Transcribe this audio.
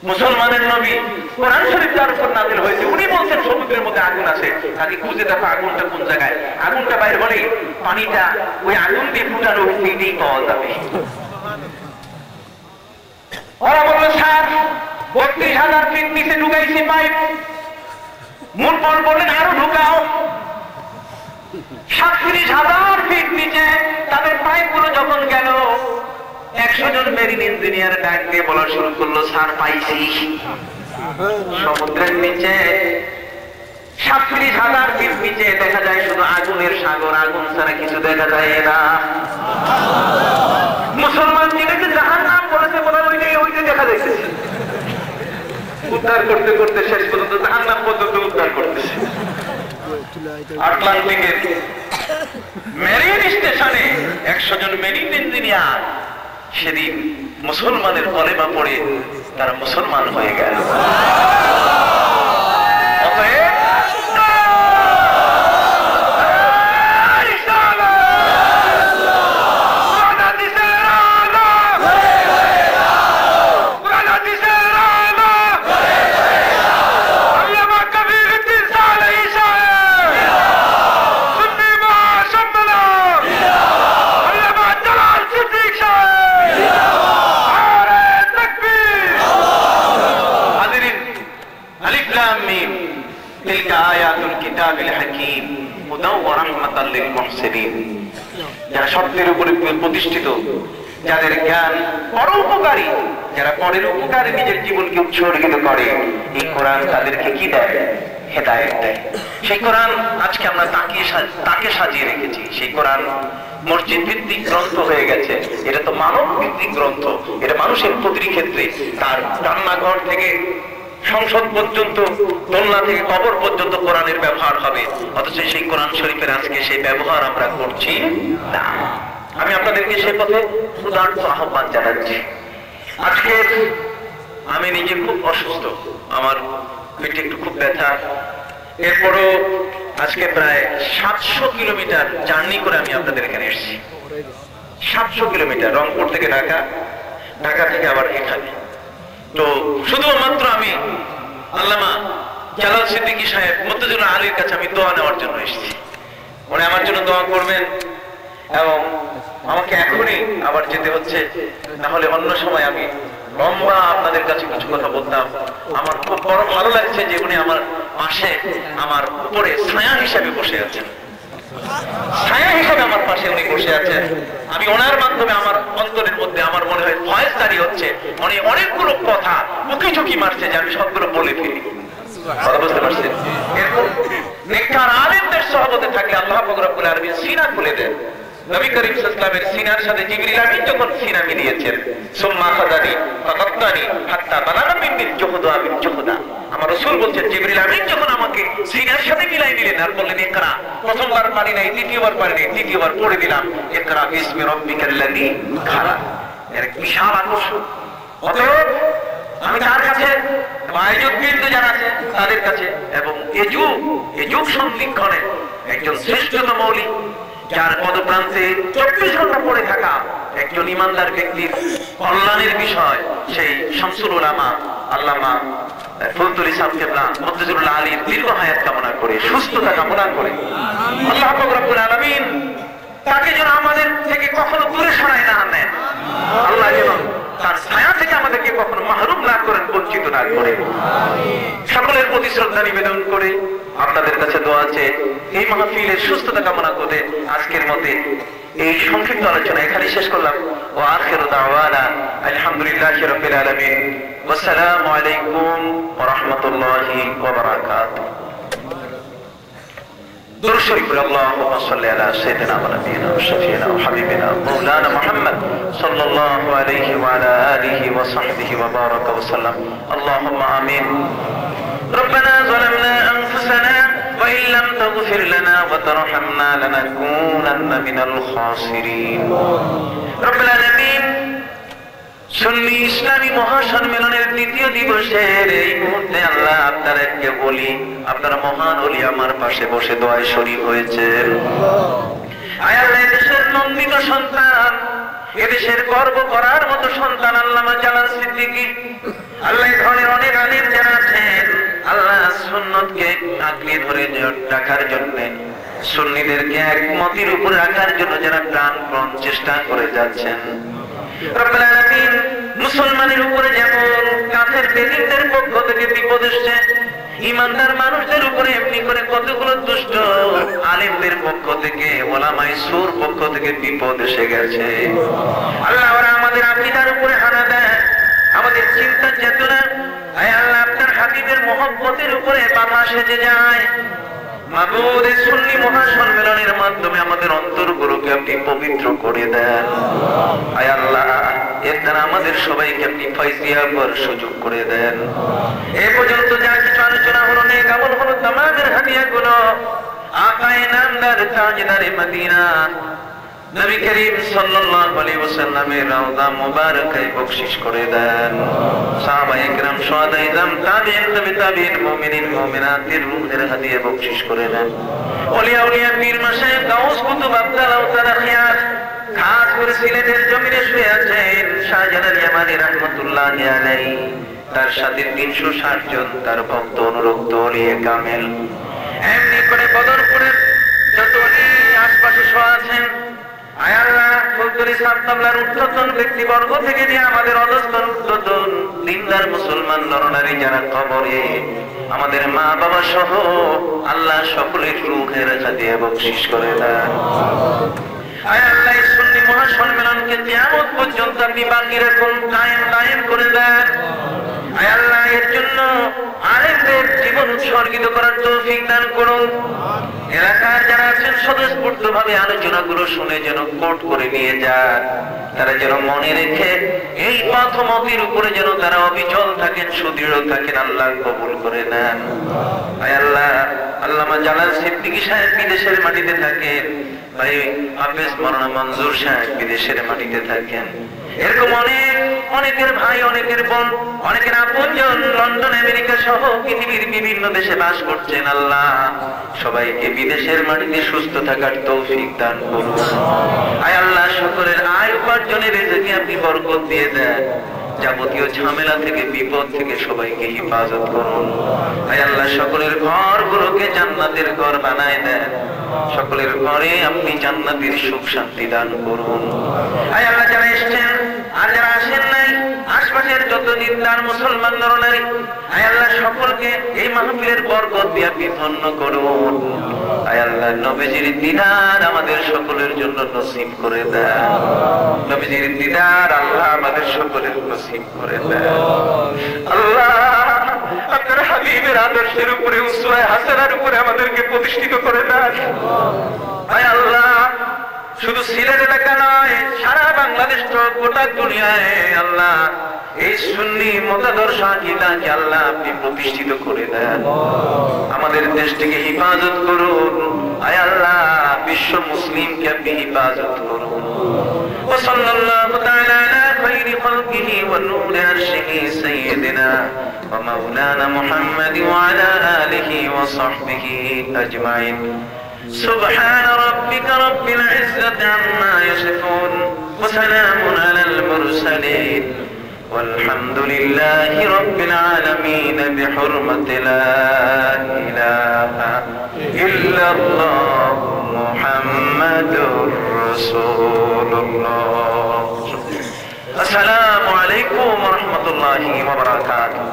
মুসলমানের নবী কোরআন শরীফ তার উপর নাযিল হয়েছে, উনি বলছেন সমুদ্রের মধ্যে আগুন আছে, তাকে খুঁজে দেখো আগুনটা কোন জায়গায়। আগুনটা বাইরে বলে পানিটা ওই আগুন দিয়ে ফুটানো হয়েছে, এটাই পাওয়া যাবে। ওরা বললো স্যার ৩২,০০০ ফিট নিচে ঢুকাইছি পাইপ। মুরপর বললেন আরো ঢুকাও। ৩৭,০০০ ফিট নিচে তাদের পাইপ গুলো যখন গেল, ১০০ জন মেরিন ইঞ্জিনিয়ার ডাক দিয়ে বলা শুরু করলো স্যার পাইছি সমুদ্রের নিচে ৩৭,০০০ ফিট নিচে দেখা যায় শুধু আগুনের সাগর, আগুন ছাড়া কিছু দেখা যায় না। মুসলমান যেটাকে জাহান্নাম বলেছে বলে ওইটাই দেখা যাচ্ছে। উদ্ধার করতে করতে শেষ পর্যন্ত জাহান্নাম পর্যন্ত উদ্ধার করতেছে। আটলান্টিকের মেরিন স্টেশনে ১০০ জন মেরিন ইঞ্জিনিয়ার সেদিন মুসলমানের কলেমা পড়ে তারা মুসলমান হয়ে গেল। যারা সত্যের উপরে প্রতিষ্ঠিত, যাদের জ্ঞান পরোপকারী, যারা পরের উপকারে নিজের জীবনকে উৎসর্গিত করে, এই কোরআন তাদেরকে কি দেয়? হেদায়েত দেয়। সেই কোরআন আজকে আমরা তাকে সাজিয়ে রেখেছি। সেই কোরআন মসজিদ ভিত্তিক গ্রন্থ হয়ে গেছে। এটা তো মানব ভিত্তিক গ্রন্থ। এটা মানুষের প্রতিটি ক্ষেত্রে, তার রান্নাঘর থেকে সংসদ পর্যন্ত, দোলনা থেকে কবর পর্যন্ত কোরআনের ব্যবহার হবে। অথচ সেই কোরআন শরীফের আজকে সেই ব্যবহার আমরা করছি না। আমি আপনাদেরকে সে পথে উদার্ত আহ্বান জানাচ্ছি। আজকে আমি নিজে খুব অসুস্থ, আমার পেটে একটু খুব ব্যথা। এরপরও আজকে প্রায় ৭০০ কিলোমিটার জার্নি করে আমি আপনাদের এখানে এসেছি। ৭০০ কিলোমিটার, রংপুর থেকে ঢাকা, ঢাকা থেকে আবার এখানে। তো শুধুমাত্র আমি আল্লামা জালাল সিদ্দিকী সাহেব মুর্তজুল আলীর কাছে আমি দোয়া নেওয়ার জন্য এসেছি। উনি আমার জন্য দোয়া করবেন এবং আমাকে এখনই আবার যেতে হচ্ছে, না হলে অন্য সময় আমি লম্বা আপনাদের কাছে কিছু কথা বলতাম। আমার খুব বড় ভালো লাগছে যে উনি আমার পাশে, আমার উপরে ছায়া হিসাবে বসে আছেন। ছায়া হিসাবে আমার পাশে উনি বসে আছেন। আমি ওনার মাধ্যমে আমার অন্তরের মধ্যে আমার মনে হয় ভয়েস জারি হচ্ছে। উনি অনেকগুলো কথা মুখে ঝুঁকি মারছে যে আমি সবগুলো বলে ফেলি। কথা বুঝতে পারছেন? এরকম নেককার আলেমদের সহবতে থাকলে আল্লাহ পাক রব্বুল আলামিন সিনা খুলে দেন। নবী করিম সাল্লাল্লাহু আলাইহি ওয়াসাল্লামের সিনার সাথে জিবরিল আমিন যখন সিনা মিলিয়েছেন, সুম্মা খাদানি ফাকাত্তানি হাত্তা বালাগা মিন্নিল জুহদা বিল জুহদা। আমার রাসূল বলছেন জিবরিল আমিন যখন আমাকে সিনার সাথে মিলাই দিলেন আর বললেন ইকরা, প্রথমবার পারি নাই, দ্বিতীয়বার পারি নাই, তৃতীয়বার পড়ে দিলাম ইকরা বিসমি রাব্বিকাল্লাযী খালাক। এর বিশাল আকর্ষণ। অতএব আমি তার কাছে আয়োজকবৃন্দ যারা আছে তাদের কাছে এবং এ যুগ সন্ধিক্ষণে একজন শ্রেষ্ঠতম মৌলী, যার পদপ্রান্তে 24 ঘন্টা পড়ে থাকা একজন ইমানদার ব্যক্তির কল্যাণের বিষয়, সেই শামসুল উলামা আল্লামা ফুলতুলি সাহেব কেবলা মুর্তজুল আলীর দীর্ঘ হায়াত কামনা করে, সুস্থতা কামনা করে আল্লাহ পাক রব্বুল আলামিন তাকে যেন আমাদের থেকে কখনো দূরে সরায় না নেন। আল্লাহ যেন তার ছায়া থেকে আমাদেরকে কখনো মাহরুম না করেন, বঞ্চিত না করেন। সকলের প্রতি শ্রদ্ধা নিবেদন করে আপনাদের কাছে দোয়া আছে, এই মাহফিলের সুস্থতা কামনা করে আজকের মধ্যে এই সংক্ষিপ্ত আলোচনা এখানে শেষ করলাম। ওয়া আখিরু দাওয়ানা আলহামদুলিল্লাহি রাব্বিল আলামিন। ওয়াসসালামু আলাইকুম ওয়া রাহমাতুল্লাহি ওয়া বারাকাতুহু। درود شريف اللهم صل على سيدنا ونبينا وشفيعنا وحبيبنا مولانا محمد صلى الله عليه وعلى آله وصحبه وبارك وسلم. اللهم آمين. ربنا ظلمنا أنفسنا وإن لم تغفر لنا وترحمنا لنكونن من الخاسرين. رب العالمين সুন্নি ইসলামী মহাসম্মেলনের দ্বিতীয় দিবসের এই মুহূর্তে আল্লাহ আপনাদেরকে বলি, আপনারা মহান ওলি আমার পাশে বসে দোয়ায় শরীক হয়েছেন। আয় আল্লাহ, এদেশের নন্দিত সন্তান, এদেশের গর্ব করার মতো সন্তান আল্লামা জালাল সিদ্দিকী, আল্লাহ এই ধরনের অনেক আলিম যারা আছেন আল্লাহ সুন্নতকে আঁকড়ে ধরে রাখার জন্য, সুন্নিদেরকে একমতের উপর রাখার জন্য যারা প্রাণপণ চেষ্টা করে যাচ্ছেন, রব্বুল আলামিন মুসলমানের উপরে যেমন কাফের বেদিনদের পক্ষ থেকে বিপদ এসেছে, ইমানদার মানুষদের উপরে এমনি করে কতগুলো দুষ্ট আলেমদের পক্ষ থেকে, ওলামায়ে সুর পক্ষ থেকে বিপদ এসে গেছে। আল্লাহ ওরা আমাদের আকীদার উপরে হানা দেয়, আমাদের চিন্তা চেতনা আয় আল্লাহ আপনার হাবিবের মহব্বতের উপরে বাধা সেজে যায়। মাবুদ এই সুন্নি মহাসম্মেলনের মাধ্যমে আমাদের অন্তরগুলোকে আপনি পবিত্র করে দেন। আয় আল্লাহ এর দ্বারা আমাদের সবাইকে আপনি ফায়জিয়া করার সুযোগ করে দেন। এ পর্যন্ত যা কিছু আলোচনা হলো, নেক আমল হলো, তামামের হাদিয়াগুলো আকায়ে নামদার তাজদারে মদিনা নবী করিম সাল্লাল্লাহু আলাইহি ওয়াসাল্লামের রওজা মুবারকায় বখশিশ করে দেন। সাহাবায়ে কেরাম, শুহাদায়ে ইজম, তাবিঈন, তাবিঈন, মুমিনিন মুমিনাতের রূহের হাদিয়া বখশিশ করে দেন। ওলিয়া উলিয়া পীর মাশায়েখ গাউস কুতুব আব্দালাহ তাআলা খিয়াস, খাস করে সিলেটের জমিনে শুয়ে আছেন শাহজালাল ইয়ামানী রাহমাতুল্লাহি আলাইহি, তার সাথে 360 জন তার ভক্ত অনুরক্ত ওলিয়ে কামেল, এমনি করে বদরপুরের যত ওলি আশপাশে শুয়ে আছেন, আয় আল্লাহ ফুলতলি সাততাবলার উচ্চতন ব্যক্তিবর্গ থেকে নিয়ে আমাদের অধস্তন উচ্চতন দিনদার মুসলমান নরনারী যারা কবরে, আমাদের মা বাবা সহ আল্লাহ সকলের রূহের হাদিয়া বখশিশ করে দেন। আয় আল্লাহ এই সুন্নি মহাসম্মেলনকে কিয়ামত পর্যন্ত আপনি বাকি রাখুন, কায়েম করে দেন। আয় আল্লাহ এর জন্য আলেমদের জীবন উৎসর্গিত করার তৌফিক দান করুন। এলাকার যারা আছেন স্বতঃস্ফূর্ত ভাবে আলোচনাগুলো শুনে যেন কোট করে নিয়ে যান, তারা যেন মনে রেখে এই পথমতির উপরে যেন তারা অবিচল থাকেন, সুদৃঢ় থাকেন। আল্লাহ কবুল করে নেন। আয় আল্লাহ আল্লামা জালাল সিদ্দিকী সাহেব বিদেশের মাটিতে থাকেন, ভাই হাফেজ মাওলানা মনজুর সাহেব বিদেশের মাটিতে থাকেন, এরকম অনেকের ভাই, অনেকের বোন, অনেকের আপনজন লন্ডন, আমেরিকা সহ পৃথিবীর বিভিন্ন দেশে বাস করছেন। আল্লাহ সবাইকে বিদেশের মাটিতে সুস্থ থাকার তৌফিক দান করুন। আয় আল্লাহ সকলের আয় উপার্জনের রিজিকে আপনি বরকত দিয়ে দেন, যাবতীয় ঝামেলা থেকে, বিপদ থেকে সবাইকে হেফাজত করুন। আয় আল্লাহ সকলের ঘরগুলোকে জান্নাতের ঘর বানায় দেন, সকলের ঘরে আপনি জান্নাতের সুখ শান্তি দান করুন। আয় আল্লাহ যারা এসেছেন আর যারা আসেন নাই, আশপাশের যত দিনদার মুসলমান নরনারী, আয় আল্লাহ সকলকে এই মাহফিলের বরকত দিয়ে আপনি ধন্য করুন। আয় আল্লাহ নবীজির দিদার আমাদের সকলের জন্য নসিব করে দেন, নবীজির দিদার আল্লাহ আমাদের সকলের নসিব করে দেন। আল্লাহ আপনার হাবিবের আদর্শের উপরে, উসওয়ায়ে হাসানার উপরে আমাদেরকে প্রতিষ্ঠিত করে দেন। আয় আল্লাহ শুধু সিলেট এলাকা নয়, সারা বাংলাদেশ গোটা দুনিয়ায় আল্লাহ এই সুন্নি মতাদর্শ আকীদাকে আল্লাহ আপনি প্রতিষ্ঠিত করে দেন। আমাদের দেশটিকে হেফাজত করুন। আয় আল্লাহ বিশ্ব মুসলিমকে আপনি হেফাজত করুন। ওয়া সাল্লাল্লাহু তাআলা আলা খায়রি খালকিহি ওয়া নূরি আরশিহি সাইয়্যিদিনা ওয়া মাওলানা মুহাম্মাদ ওয়া আলা আলিহি ওয়া সাহবিহি আজমাইন। سبحان ربك رب العزة عما يصفون وسلام على المرسلين والحمد لله رب العالمين بحرمة لا إله إلا الله محمد رسول الله. السلام عليكم ورحمة الله وبركاته.